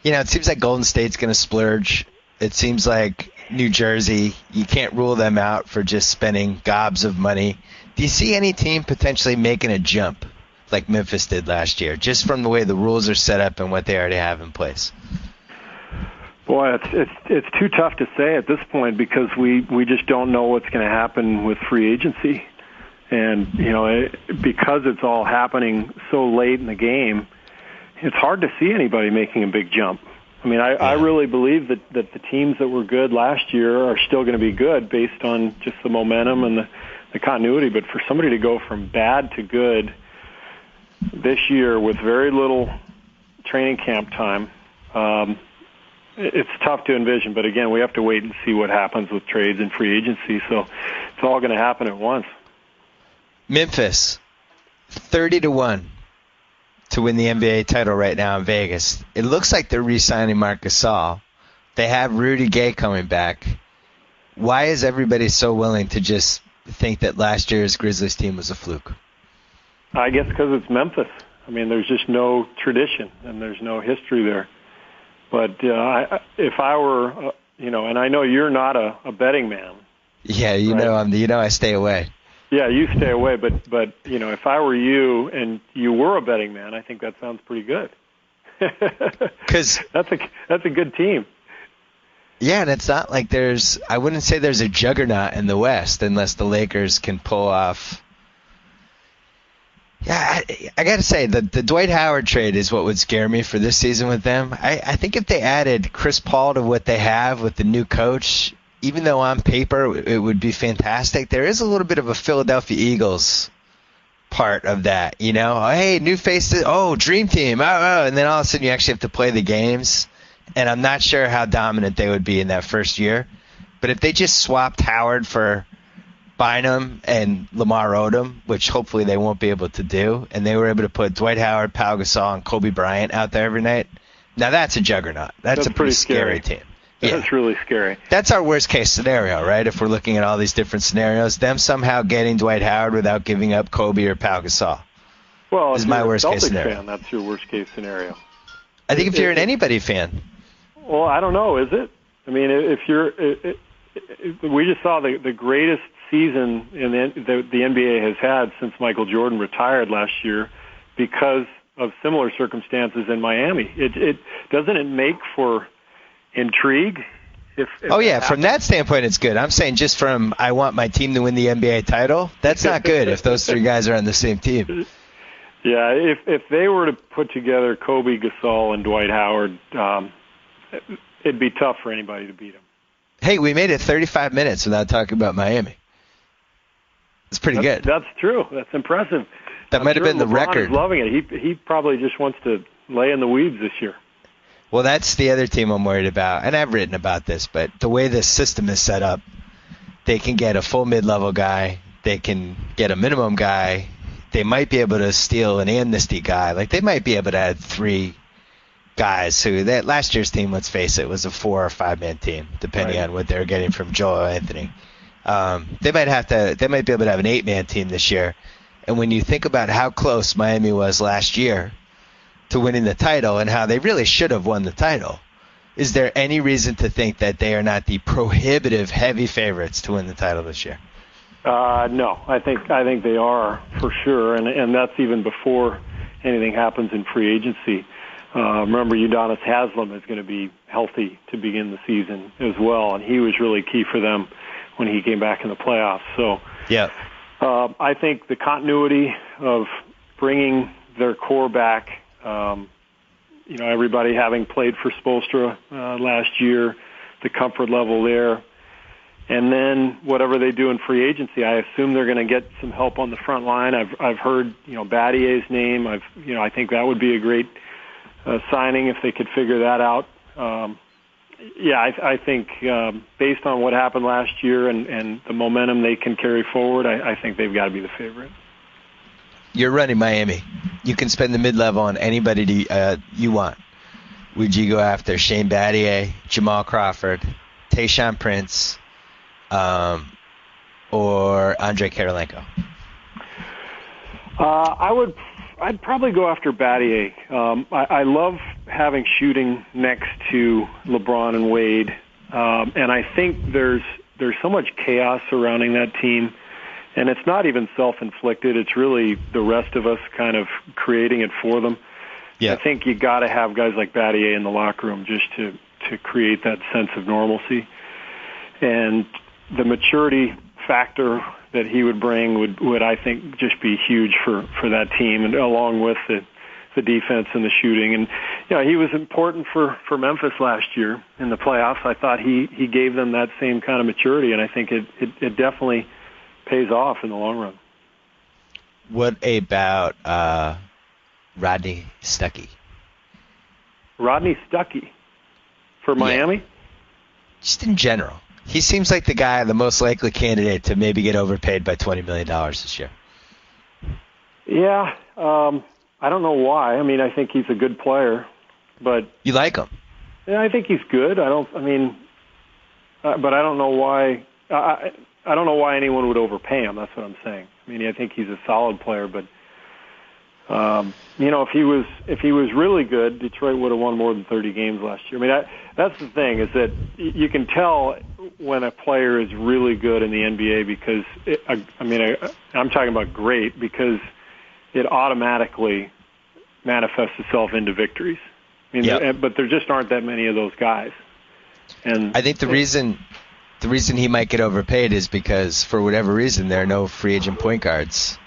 It seems like Golden State's going to splurge. It seems like New Jersey, you can't rule them out for just spending gobs of money. Do you see any team potentially making a jump like Memphis did last year, just from the way the rules are set up and what they already have in place? Boy, it's too tough to say at this point because we just don't know what's going to happen with free agency. And, because it's all happening so late in the game, it's hard to see anybody making a big jump. I mean, I really believe that the teams that were good last year are still going to be good based on just the momentum and the continuity. But for somebody to go from bad to good this year with very little training camp time, it's tough to envision. But again, we have to wait and see what happens with trades and free agency. So it's all going to happen at once. Memphis, 30-1. To win the NBA title right now in Vegas. It looks like they're re-signing Marc Gasol. They have Rudy Gay coming back. Why is everybody so willing to just think that last year's Grizzlies team was a fluke? I guess because it's Memphis. I mean, there's just no tradition and there's no history there. But if I were, and I know you're not a betting man. Yeah, I stay away. Yeah, you stay away, but if I were you and you were a betting man, I think that sounds pretty good. Because that's a good team. Yeah, and it's not like I wouldn't say there's a juggernaut in the West unless the Lakers can pull off. Yeah, I got to say, the Dwight Howard trade is what would scare me for this season with them. I think if they added Chris Paul to what they have with the new coach, even though on paper it would be fantastic, there is a little bit of a Philadelphia Eagles part of that. Hey, new faces, dream team, and then all of a sudden you actually have to play the games. And I'm not sure how dominant they would be in that first year. But if they just swapped Howard for Bynum and Lamar Odom, which hopefully they won't be able to do, and they were able to put Dwight Howard, Pau Gasol, and Kobe Bryant out there every night, now that's a juggernaut. That's a pretty scary team. That's really scary. That's our worst case scenario, right? If we're looking at all these different scenarios, them somehow getting Dwight Howard without giving up Kobe or Pau Gasol. Well, is my worst case scenario. Fan, that's your worst case scenario. I think if you're an anybody fan. Well, I don't know. Is it? I mean, if you're, we just saw the greatest season the NBA has had since Michael Jordan retired last year, because of similar circumstances in Miami. It doesn't it make for intrigue? If from that standpoint, it's good. I'm saying just from I want my team to win the NBA title, that's not good if those three guys are on the same team. Yeah, if they were to put together Kobe, Gasol, and Dwight Howard, it'd be tough for anybody to beat them. Hey, we made it 35 minutes without talking about Miami. It's pretty good. That's true. That's impressive. That might have been the LeBron record. Is loving it. He probably just wants to lay in the weeds this year. Well, that's the other team I'm worried about, and I've written about this, but the way this system is set up, they can get a full mid-level guy, they can get a minimum guy, they might be able to steal an Amnesty guy. Like, they might be able to add three guys who, that last year's team, let's face it, was a 4 or 5 man team, depending on what they were getting from Joel Anthony. They might be able to have an 8-man team this year. And when you think about how close Miami was last year to winning the title and how they really should have won the title, is there any reason to think that they are not the prohibitive heavy favorites to win the title this year? No, I think they are for sure, and that's even before anything happens in free agency. Remember, Udonis Haslem is going to be healthy to begin the season as well, and he was really key for them when he came back in the playoffs. So, yeah, I think the continuity of bringing their core back, everybody having played for Spoelstra last year, the comfort level there, and then whatever they do in free agency, I assume they're going to get some help on the front line. I've heard Battier's name. I think that would be a great signing if they could figure that out. I think based on what happened last year and the momentum they can carry forward, I think they've got to be the favorite. You're running Miami. You can spend the mid-level on anybody you want. Would you go after Shane Battier, Jamal Crawford, Tayshaun Prince, or Andre Kirilenko? I'd probably go after Battier. I love having shooting next to LeBron and Wade, and I think there's so much chaos surrounding that team, and it's not even self-inflicted. It's really the rest of us kind of creating it for them. Yeah. I think you got to have guys like Battier in the locker room just to create that sense of normalcy, and the maturity factor that he would bring would I think just be huge for that team, and along with the defense and the shooting. And he was important for Memphis last year in the playoffs. I thought he gave them that same kind of maturity, and I think it definitely pays off in the long run. What about Rodney Stuckey? Rodney Stuckey for Miami? Just in general. He seems like the most likely candidate to maybe get overpaid by $20 million this year. Yeah, I don't know why. I mean, I think he's a good player, but you like him? Yeah, I think he's good. But I don't know why. I don't know why anyone would overpay him. That's what I'm saying. I mean, I think he's a solid player, but if he was really good, Detroit would have won more than 30 games last year. I mean, that's the thing, is that you can tell when a player is really good in the NBA because I'm talking about great, because it automatically manifests itself into victories. But there just aren't that many of those guys. And I think the reason he might get overpaid is because for whatever reason there are no free agent point guards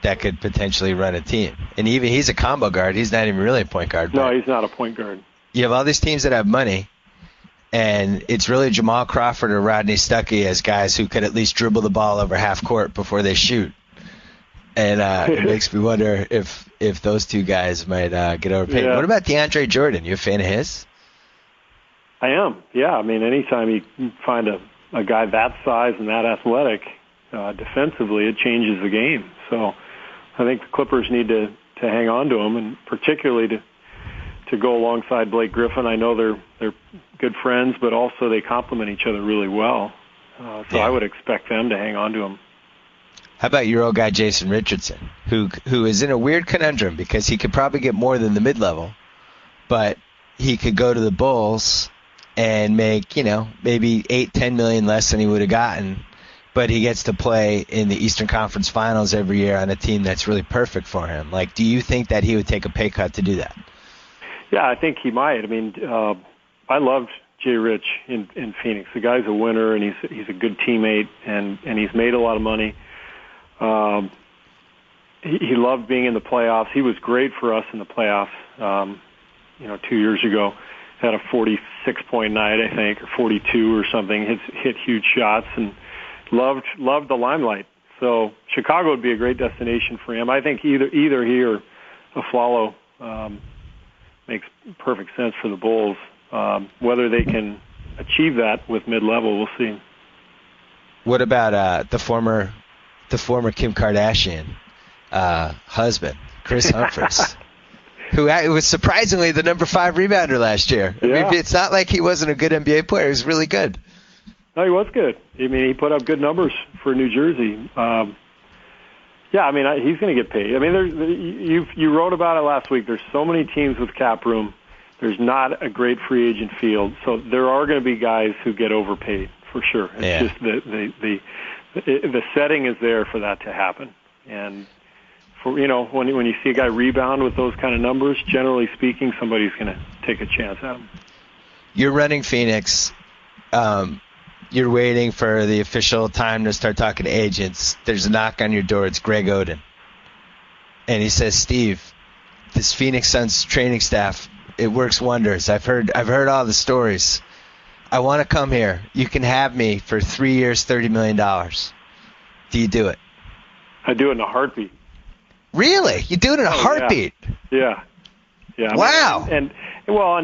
that could potentially run a team. And even he's a combo guard. He's not even really a point guard. No, he's not a point guard. You have all these teams that have money, and it's really Jamal Crawford or Rodney Stuckey as guys who could at least dribble the ball over half court before they shoot. And it makes me wonder if those two guys might get overpaid. Yeah. What about DeAndre Jordan? You a fan of his? I am, yeah. I mean, anytime you can find a guy that size and that athletic defensively, it changes the game. So I think the Clippers need to hang on to him, and particularly to go alongside Blake Griffin. I know they're good friends, but also they complement each other really well. So I would expect them to hang on to him. How about your old guy Jason Richardson, who is in a weird conundrum because he could probably get more than the mid-level, but he could go to the Bulls and make, maybe $8-10 million less than he would have gotten, but he gets to play in the Eastern Conference Finals every year on a team that's really perfect for him. Like, do you think that he would take a pay cut to do that? Yeah, I think he might. I mean, I loved Jay Rich in Phoenix. The guy's a winner, and he's a good teammate, and he's made a lot of money. He loved being in the playoffs. He was great for us in the playoffs. 2 years ago, had a 46-point night, I think, or 42 or something. Hit huge shots and loved the limelight. So Chicago would be a great destination for him. I think either he or Afflalo makes perfect sense for the Bulls. Whether they can achieve that with mid-level, we'll see. What about the former Kim Kardashian husband, Chris Humphries, who was surprisingly the number 5 rebounder last year? Yeah. I mean, it's not like he wasn't a good NBA player. He was really good. No, he was good. I mean, he put up good numbers for New Jersey. He's going to get paid. I mean, you wrote about it last week. There's so many teams with cap room. There's not a great free agent field, so there are going to be guys who get overpaid for sure. It's just the setting is there for that to happen. And for when you see a guy rebound with those kind of numbers, generally speaking, somebody's going to take a chance at him. You're running Phoenix. You're waiting for the official time to start talking to agents. There's a knock on your door. It's Greg Oden. And he says, Steve, this Phoenix Suns training staff, it works wonders. I've heard all the stories. I want to come here. You can have me for 3 years, $30 million. Do you do it? I do it in a heartbeat. Really? You do it in a heartbeat? Yeah. Wow. And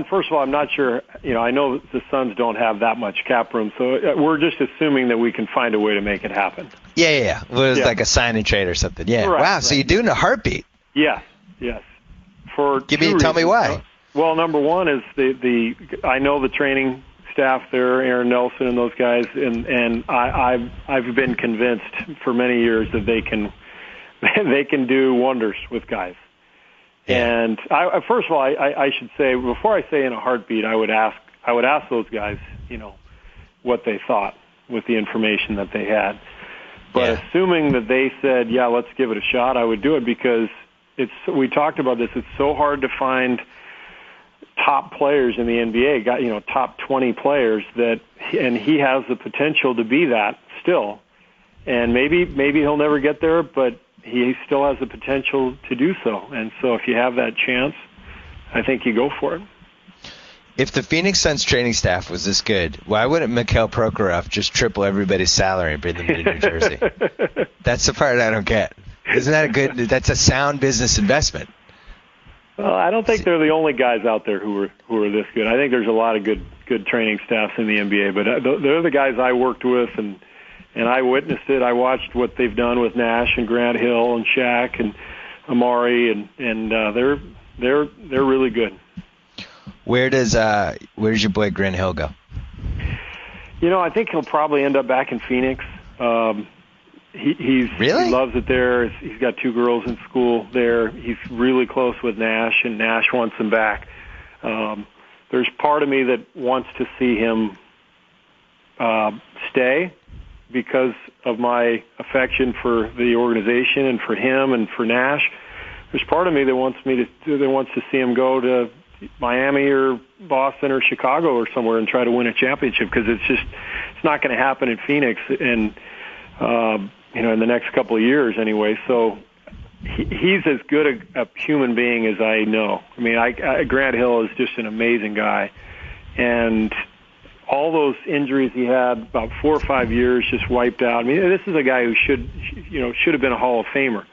first of all, I'm not sure. I know the Suns don't have that much cap room, so we're just assuming that we can find a way to make it happen. Yeah. Well, it was like a sign and trade or something. Yeah. Right, wow. Right. So you do it in a heartbeat? Yes. Tell me why. Well, number one is I know the training staff there, Aaron Nelson and those guys, and I've been convinced for many years that they can do wonders with guys. Yeah. And first of all, I should say, before I say in a heartbeat, I would ask those guys, what they thought with the information that they had. But assuming that they said, yeah, let's give it a shot, I would do it because we talked about this. It's so hard to find top players in the NBA, top 20 players and he has the potential to be that still. And maybe he'll never get there, but he still has the potential to do so. And so if you have that chance, I think you go for it. If the Phoenix Suns training staff was this good, why wouldn't Mikhail Prokhorov just triple everybody's salary and bring them to New Jersey? That's the part I don't get. Isn't that that's a sound business investment? Well, I don't think they're the only guys out there who are this good. I think there's a lot of good training staffs in the NBA, but they're the guys I worked with and I witnessed it. I watched what they've done with Nash and Grant Hill and Shaq and Amari, and they're really good. Where does your boy Grant Hill go? I think he'll probably end up back in Phoenix. He loves it there. He's got 2 girls in school there. He's really close with Nash, and Nash wants him back. There's part of me that wants to see him stay because of my affection for the organization and for him and for Nash. There's part of me that wants to see him go to Miami or Boston or Chicago or somewhere and try to win a championship because it's not going to happen in Phoenix and in the next couple of years anyway. So he's as good a human being as I know. I mean, Grant Hill is just an amazing guy, and all those injuries he had, about 4 or 5 years, just wiped out. I mean, this is a guy who should have been a Hall of Famer.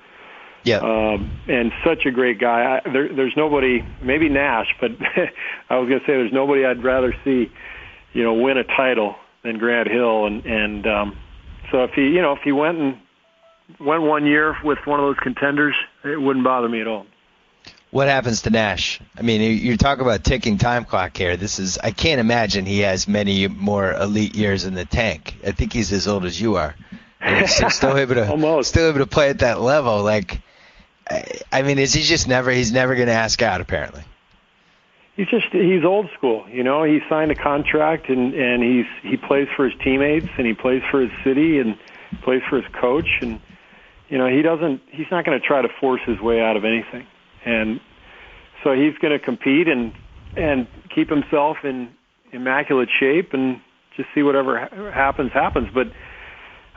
Yeah. And such a great guy. There's nobody, maybe Nash, but I was going to say there's nobody I'd rather see, win a title than Grant Hill. And so if he went 1 year with one of those contenders, it wouldn't bother me at all. What happens to Nash? I mean, you talk about ticking time clock here. I can't imagine he has many more elite years in the tank. I think he's as old as you are. And he's still able to play at that level. Like, I mean, is he just he's never going to ask out, apparently. He's old school. You know, he signed a contract and he plays for his teammates and he plays for his city and plays for his coach. And, you know, he's not going to try to force his way out of anything. And so he's going to compete and keep himself in immaculate shape and just see whatever happens. But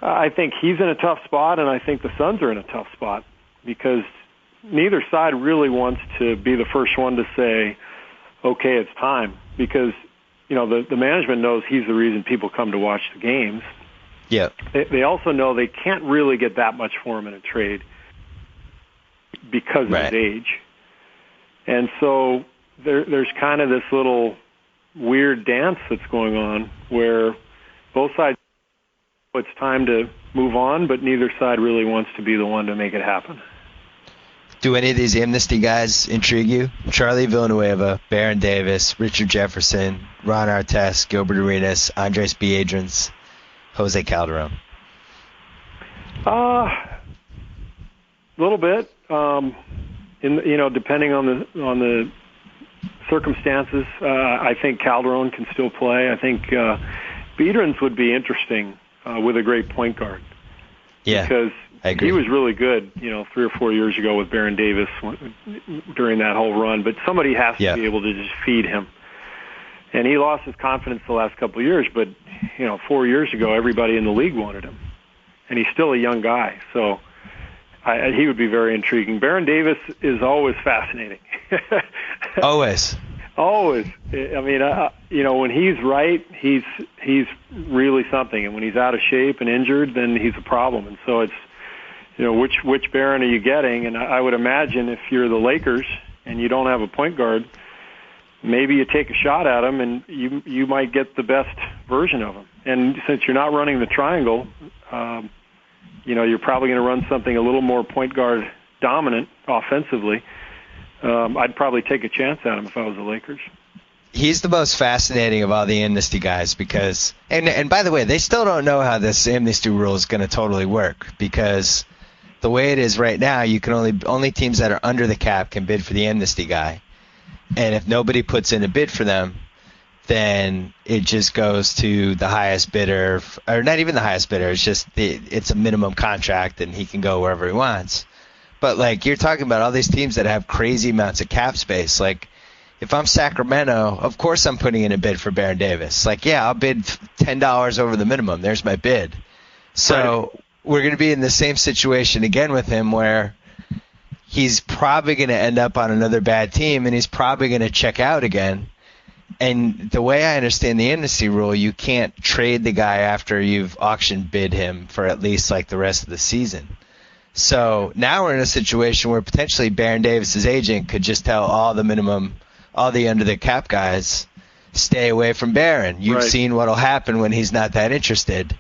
I think he's in a tough spot, and I think the Suns are in a tough spot because neither side really wants to be the first one to say, okay, it's time, because, you know, the management knows he's the reason people come to watch the games. Yeah. They also know they can't really get that much for him in a trade because of his age. And so there's kind of this little weird dance that's going on where both sides know it's time to move on, but neither side really wants to be the one to make it happen. Do any of these Amnesty guys intrigue you? Charlie Villanueva, Baron Davis, Richard Jefferson, Ron Artest, Gilbert Arenas, Andres Biedrins, Jose Calderon. A little bit. Depending on the circumstances, I think Calderon can still play. I think Biedrins would be interesting with a great point guard. Yeah, because I agree. He was really good, 3 or 4 years ago with Baron Davis during that whole run. But somebody has to be able to just feed him. And he lost his confidence the last couple of years. But 4 years ago, everybody in the league wanted him, and he's still a young guy. So he would be very intriguing. Baron Davis is always fascinating. Always. Always. I mean, when he's right, he's really something, and when he's out of shape and injured, then he's a problem. And so it's, which Baron are you getting? And I would imagine if you're the Lakers and you don't have a point guard, maybe you take a shot at him, and you might get the best version of him. And since you're not running the triangle, you're probably going to run something a little more point guard dominant offensively. I'd probably take a chance at him if I was the Lakers. He's the most fascinating of all the Amnesty guys because, and by the way, they still don't know how this Amnesty rule is going to totally work, because the way it is right now, you can only teams that are under the cap can bid for the Amnesty guy. And if nobody puts in a bid for them, then it just goes to the highest bidder, or not even the highest bidder. It's just it's a minimum contract, and he can go wherever he wants. But like you're talking about all these teams that have crazy amounts of cap space. Like if I'm Sacramento, of course I'm putting in a bid for Baron Davis. Like, yeah, I'll bid $10 over the minimum. There's my bid. So we're going to be in the same situation again with him, where he's probably going to end up on another bad team, and he's probably going to check out again. And the way I understand the Amnesty rule, you can't trade the guy after you've auction bid him for at least like the rest of the season. So now we're in a situation where potentially Baron Davis's agent could just tell all the under the cap guys, stay away from Baron. You've seen what'll happen when he's not that interested.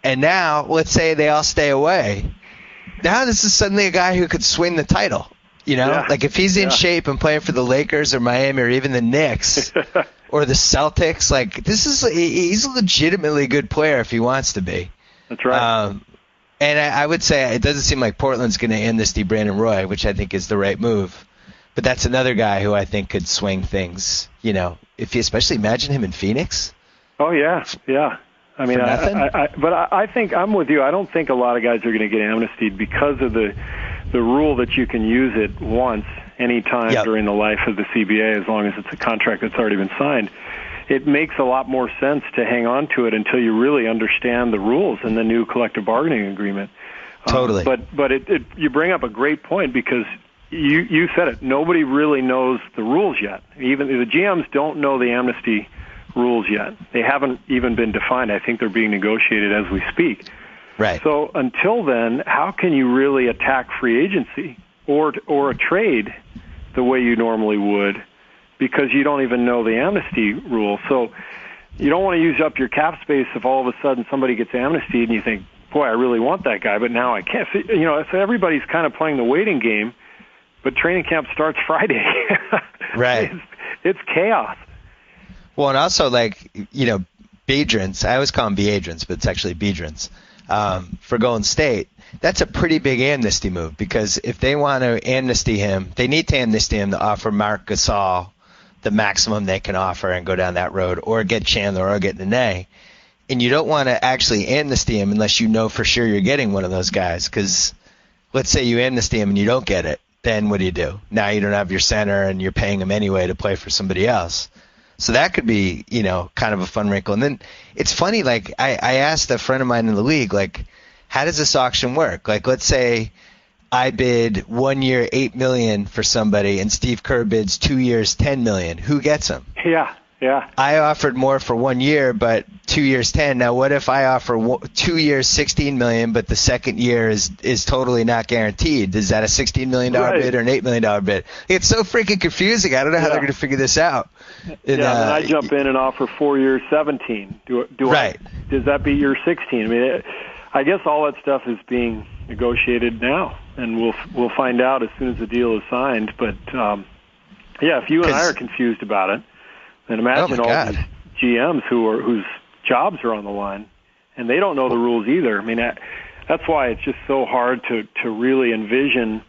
And now, let's say they all stay away. Now this is suddenly a guy who could swing the title. Like if he's in shape and playing for the Lakers or Miami or even the Knicks or the Celtics, like he's a legitimately good player if he wants to be. That's right. And I would say it doesn't seem like Portland's going to amnesty Brandon Roy, which I think is the right move. But that's another guy who I think could swing things. If you especially imagine him in Phoenix. Oh yeah. I mean, I think I'm with you. I don't think a lot of guys are going to get amnestied because of the rule that you can use it once, anytime during the life of the CBA, as long as it's a contract that's already been signed. It makes a lot more sense to hang on to it until you really understand the rules in the new collective bargaining agreement. Totally. But you bring up a great point, because you said it. Nobody really knows the rules yet. Even the GMs don't know the amnesty rules yet. They haven't even been defined. I think they're being negotiated as we speak. Right. So until then, how can you really attack free agency or a trade the way you normally would, because you don't even know the amnesty rule? So you don't want to use up your cap space if all of a sudden somebody gets amnestied and you think, boy, I really want that guy, but now I can't. So everybody's kind of playing the waiting game, but training camp starts Friday. Right. It's chaos. Well, and also, like, Biedrins, I always call them Biedrins, but it's actually Biedrins, for Golden State. That's a pretty big amnesty move, because if they want to amnesty him, they need to amnesty him to offer Marc Gasol the maximum they can offer and go down that road, or get Chandler or get Nene. And you don't want to actually amnesty him unless you know for sure you're getting one of those guys, because let's say you amnesty him and you don't get it, then what do? Now you don't have your center and you're paying him anyway to play for somebody else. So that could be, kind of a fun wrinkle. And then it's funny, like, I asked a friend of mine in the league, like, how does this auction work? Like, let's say I bid 1 year $8 million for somebody and Steve Kerr bids 2 years $10 million. Who gets him? Yeah. I offered more for 1 year, but 2 years 10. Now, what if I offer 2 years $16 million, but the second year is totally not guaranteed? Is that a $16 million bid or an $8 million bid? It's so freaking confusing. I don't know how they're going to figure this out. And I jump in and offer 4 years 17. Does that beat your 16? I mean, I guess all that stuff is being negotiated now, and we'll find out as soon as the deal is signed. But if you and I are confused about it, then imagine all these GMs whose jobs are on the line, and they don't know the rules either. I mean, that's why it's just so hard to really envision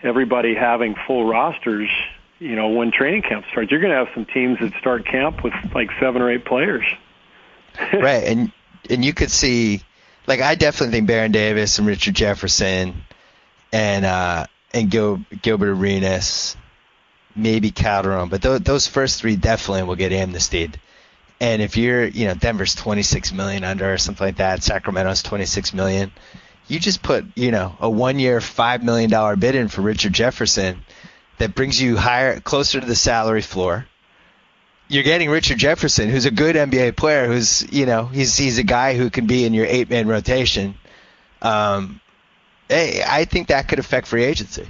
everybody having full rosters. When training camp starts, you're going to have some teams that start camp with like 7 or 8 players. Right, and you could see, like, I definitely think Baron Davis and Richard Jefferson and Gilbert Arenas, maybe Calderon, but those first 3 definitely will get amnestied. And if you're, Denver's $26 million under or something like that, Sacramento's $26 million, you just put, a 1 year $5 million bid in for Richard Jefferson that brings you closer to the salary floor. You're getting Richard Jefferson, who's a good NBA player, who's, he's a guy who can be in your 8-man rotation. I think that could affect free agency.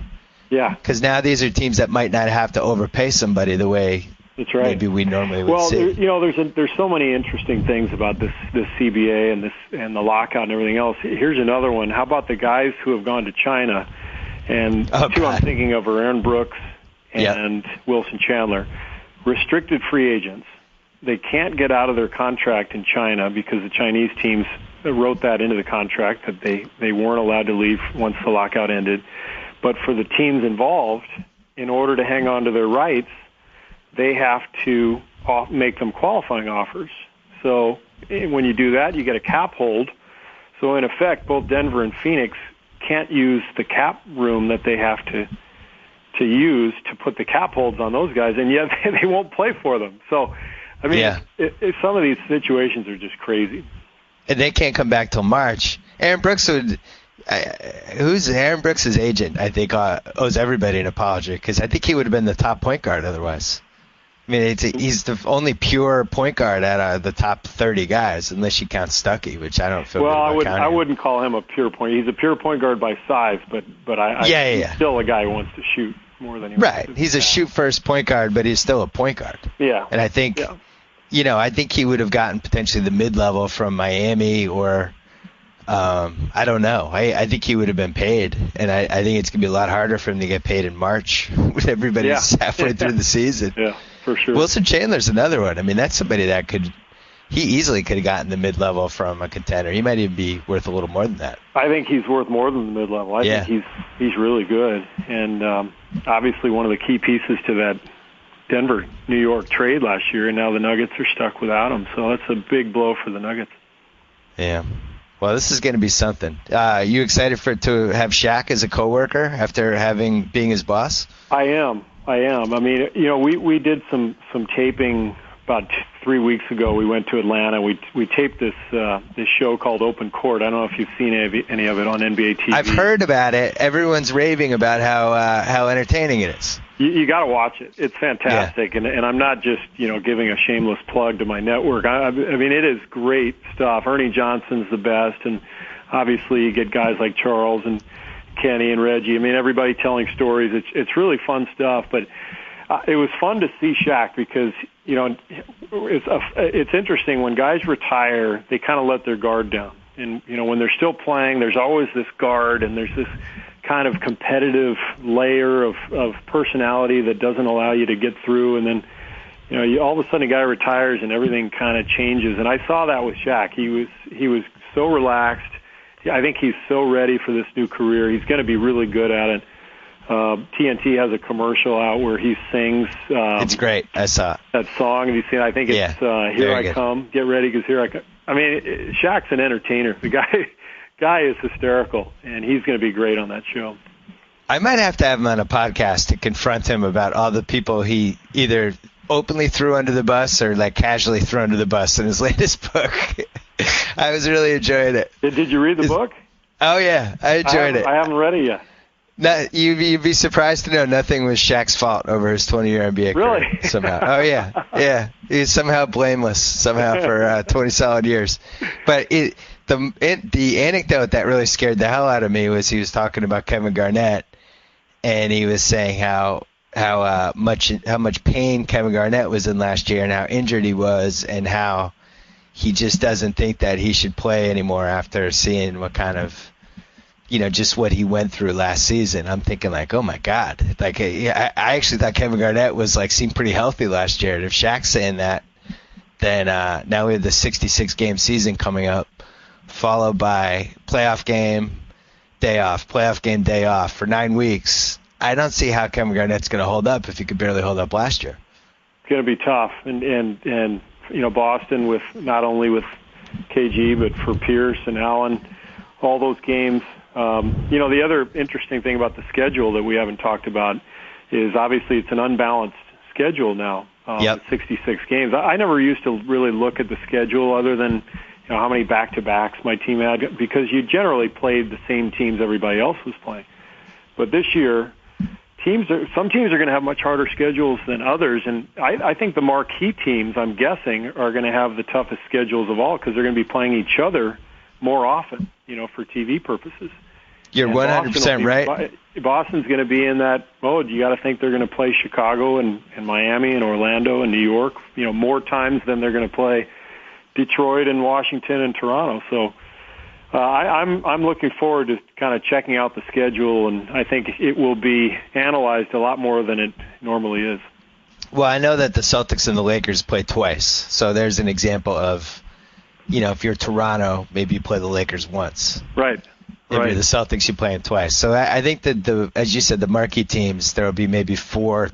Yeah. Because now these are teams that might not have to overpay somebody the way that's right. maybe we normally would see. Well, there's so many interesting things about this CBA and the lockout and everything else. Here's another one. How about the guys who have gone to China? And two I'm thinking of are Aaron Brooks and Wilson Chandler. Restricted free agents. They can't get out of their contract in China because the Chinese teams wrote that into the contract that they weren't allowed to leave once the lockout ended. But for the teams involved, in order to hang on to their rights, they have to make them qualifying offers. So when you do that, you get a cap hold. So in effect, both Denver and Phoenix can't use the cap room that they have to use to put the cap holds on those guys, and yet they won't play for them. So, I mean, some of these situations are just crazy. And they can't come back till March. Aaron Brooks would. Who's Aaron Brooks' agent? I think owes everybody an apology, because I think he would have been the top point guard otherwise. I mean, he's the only pure point guard out of the top 30 guys, unless you count Stuckey, which I don't feel. Well, I wouldn't call him a pure point. He's a pure point guard by size, but he's still a guy who wants to shoot more than he wants to. He's a shoot first point guard, but he's still a point guard. Yeah. And I think, I think he would have gotten potentially the mid level from Miami or. I don't know. I think he would have been paid, and I think it's going to be a lot harder for him to get paid in March when everybody's halfway through the season. Yeah, for sure. Wilson Chandler's another one. I mean, that's somebody that he easily could have gotten the mid-level from a contender. He might even be worth a little more than that. I think he's worth more than the mid-level. I think he's really good, and obviously one of the key pieces to that Denver-New York trade last year, and now the Nuggets are stuck without him. So that's a big blow for the Nuggets. Yeah. Well, this is going to be something. You excited to have Shaq as a coworker after being his boss? I am. I mean, we did some taping about 3 weeks ago. We went to Atlanta. We taped this show called Open Court. I don't know if you've seen any of it on NBA TV. I've heard about it. Everyone's raving about how entertaining it is. You got to watch it. It's fantastic, and I'm not just giving a shameless plug to my network. I mean, it is great stuff. Ernie Johnson's the best, and obviously you get guys like Charles and Kenny and Reggie. I mean, everybody telling stories. It's really fun stuff. But it was fun to see Shaq because it's interesting when guys retire, they kind of let their guard down, and when they're still playing, there's always this guard, and there's this kind of competitive layer of personality that doesn't allow you to get through, and then all of a sudden a guy retires and everything kind of changes. And I saw that with Shaq. He was so relaxed. I think he's so ready for this new career. He's going to be really good at it. TNT has a commercial out where he sings. It's great. I saw that song. Have you seen it? I think it's Here I Come. Get ready, because here I come. I mean, Shaq's an entertainer. The guy is hysterical, and he's going to be great on that show. I might have to have him on a podcast to confront him about all the people he either openly threw under the bus or like casually threw under the bus in his latest book. I was really enjoying it. Did you read the book? Oh, yeah. I enjoyed it. I haven't read it yet. No, you'd be surprised to know nothing was Shaq's fault over his 20-year NBA career. Really? Somehow. Oh, yeah. Yeah. He's somehow blameless somehow for 20 solid years. But the anecdote that really scared the hell out of me was he was talking about Kevin Garnett, and he was saying how much pain Kevin Garnett was in last year and how injured he was and how he just doesn't think that he should play anymore after seeing what kind of just what he went through last season. I'm thinking like, oh my God. Like, I actually thought Kevin Garnett was seemed pretty healthy last year. And if Shaq's saying that, then now we have the 66-game season coming up, followed by playoff game, day off, playoff game, day off for 9 weeks. I don't see how Kevin Garnett's going to hold up if he could barely hold up last year. It's going to be tough. And Boston with not only with KG, but for Pierce and Allen, all those games. The other interesting thing about the schedule that we haven't talked about is obviously it's an unbalanced schedule now. 66 games. I never used to really look at the schedule other than how many back-to-backs my team had, because you generally played the same teams everybody else was playing. But this year, some teams are going to have much harder schedules than others, and I think the marquee teams, I'm guessing, are going to have the toughest schedules of all because they're going to be playing each other more often, for TV purposes. You're 100% right. Boston's going to be in that mode. You got to think they're going to play Chicago and Miami and Orlando and New York, more times than they're going to play Detroit and Washington and Toronto. So I'm looking forward to kind of checking out the schedule, and I think it will be analyzed a lot more than it normally is. Well, I know that the Celtics and the Lakers play twice, so there's an example of, if you're Toronto, maybe you play the Lakers once. Right. If you're the Celtics, you play them twice. So I think that as you said, the marquee teams, there will be maybe 4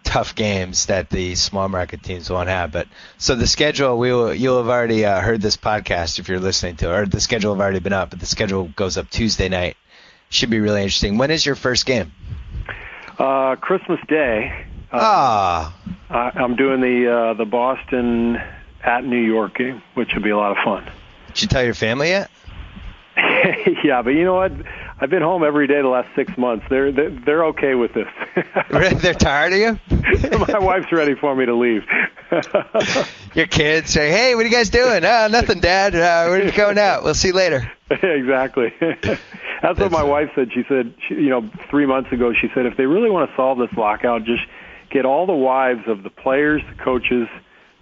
tough games that the small market teams won't have. But so the schedule, you'll have already heard this podcast if you're listening to it, or the schedule have already been up, but the schedule goes up Tuesday night. Should be really interesting. When is your first game? Christmas Day. I'm doing the Boston at New York game, which will be a lot of fun. Did you tell your family yet? Yeah, but you know what? I've been home every day the last 6 months. They're okay with this. They're tired of you? My wife's ready for me to leave. Your kids say, "Hey, what are you guys doing?" Nothing, Dad. We're just going out. We'll see you later. Exactly. That's what my wife said. She said, 3 months ago, she said, if they really want to solve this lockout, just get all the wives of the players, the coaches,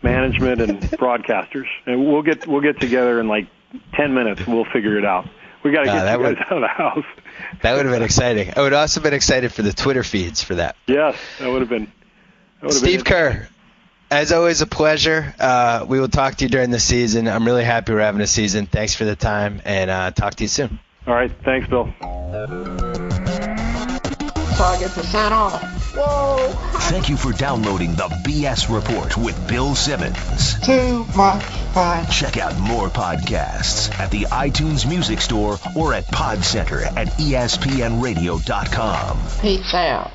management, and broadcasters, and we'll get together in like 10 minutes. We'll figure it out. We got to get you guys out of the house. That would have been exciting. I would also been excited for the Twitter feeds for that. Yes, that would have been. Steve Kerr, as always, a pleasure. We will talk to you during the season. I'm really happy we're having a season. Thanks for the time, and talk to you soon. All right. Thanks, Bill. Target to sign off. Whoa. Thank you for downloading the BS Report with Bill Simmons. Too much fun. Check out more podcasts at the iTunes Music Store or at Pod Center at ESPNradio.com. Peace out.